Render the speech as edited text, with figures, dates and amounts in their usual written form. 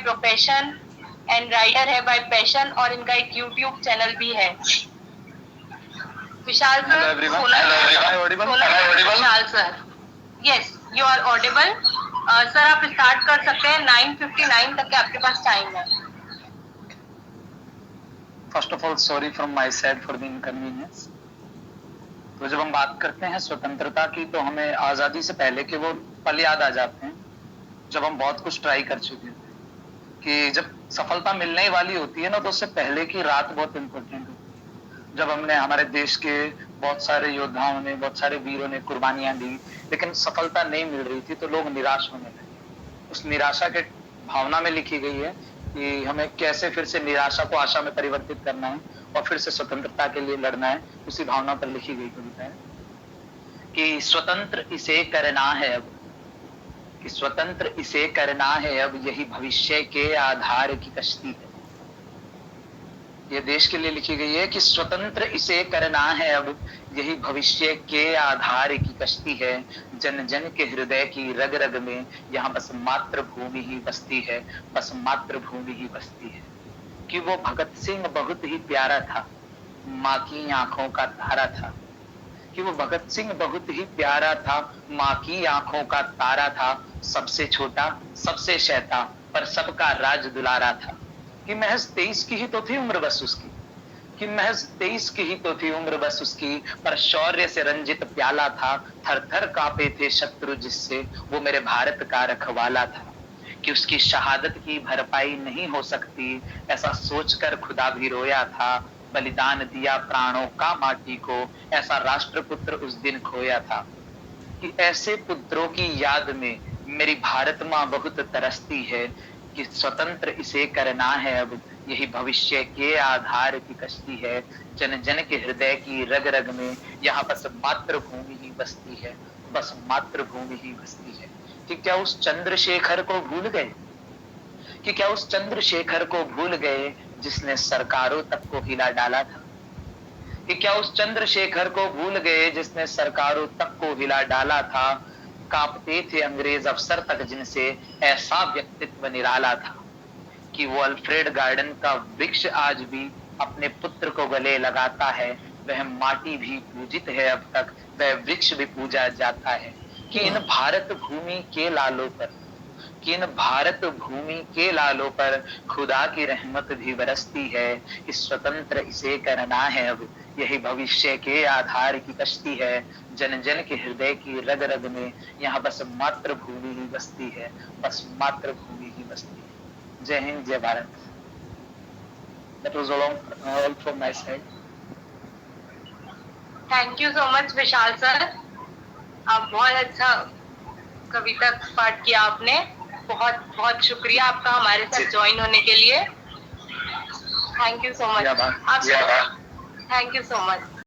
Profession and writer है by passion, और इनका एक यूट्यूब चैनल भी है। Vishal sir, Vishal sir, yes you are audible. Sir आप स्टार्ट कर सकते हैं, 9:59 तक के आपके पास टाइम है। First of all sorry from my side for the inconvenience. तो जब हम बात करते हैं स्वतंत्रता की, तो हमें आजादी से पहले के वो पल याद आ जाते हैं जब हम बहुत कुछ ट्राई कर चुके थे। कि जब सफलता मिलने वाली होती है ना, तो उससे पहले की रात बहुत इंपॉर्टेंट होती है। जब हमने, हमारे देश के बहुत सारे योद्धाओं ने, बहुत सारे वीरों ने कुर्बानियां दी, लेकिन सफलता नहीं मिल रही थी, तो लोग निराश होने लगे। उस निराशा के भावना में लिखी गई है कि हमें कैसे फिर से निराशा को आशा में परिवर्तित करना है और फिर से स्वतंत्रता के लिए लड़ना है। उसी भावना पर लिखी गई कविता है कि स्वतंत्र इसे करना है अब, कि स्वतंत्र इसे करना है अब, यही भविष्य के आधार की कश्ती है। ये देश के लिए लिखी गई है कि स्वतंत्र इसे करना है अब, यही भविष्य के आधार की कश्ती है। जन जन के हृदय की रग रग में यहाँ बस मातृभूमि ही बसती है, बस मातृभूमि ही बसती है। कि वो भगत सिंह बहुत ही प्यारा था, माँ की आंखों का तारा था। कि वो भगत सिंह बहुत ही प्यारा था, माँ की आंखों का तारा था। सबसे छोटा, सबसे शैतान, पर सबका राज दुलारा था। कि महज 23 की ही तो थी उम्र बस उसकी, कि महज 23 की ही तो थी उम्र बस उसकी, पर शौर्य से रंजित प्याला था। थर थर कांपे थे शत्रु जिससे, वो मेरे भारत का रखवाला था। कि उसकी शहादत की भरपाई नहीं हो सकती, ऐसा सोचकर खुदा भी रोया था। बलिदान दिया प्राणों का माटी को, ऐसा राष्ट्रपुत्र उस दिन खोया था। कि ऐसे पुत्रों की याद में मेरी भारत माँ बहुत तरसती है। कि स्वतंत्र इसे करना है अब, यही भविष्य के आधार की कश्ती है। जन जन के हृदय की रग रग में यहाँ बस मातृभूमि ही बसती है, बस मातृभूमि ही बसती है। कि क्या उस चंद्रशेखर को भूल गए, कि क्या उस चंद्रशेखर को भूल गए जिसने सरकारों तक को हिला डाला था। कि क्या उस चंद्रशेखर को भूल गए जिसने सरकारों तक को हिला डाला था। कांपते थे अंग्रेज अफसर तक जिनसे, ऐसा व्यक्तित्व निराला था। कि वो अल्फ्रेड गार्डन का वृक्ष आज भी अपने पुत्र को गले लगाता है। वह माटी भी पूजित है अब तक, वह वृक्ष भी पूजा जाता है। कि इन भारत भूमि के लालों पर, कि इन भारत भूमि के लालों पर खुदा की रहमत भी बरसती है। कि स्वतंत्र इसे करना है अब, यही भविष्य के आधार की कश्ती है। जन जन के हृदय की रग रग में यहाँ बस मातृभूमि ही बसती है, बस मातृभूमि ही बसती है। जय हिंद, जय Bharat. That was all from my side. Thank you so much Vishal sir, आप बहुत अच्छा कविता पाठ किया आपने। बहुत बहुत शुक्रिया आपका हमारे साथ ज्वाइन होने के लिए। Thank you so much. Thank you so much.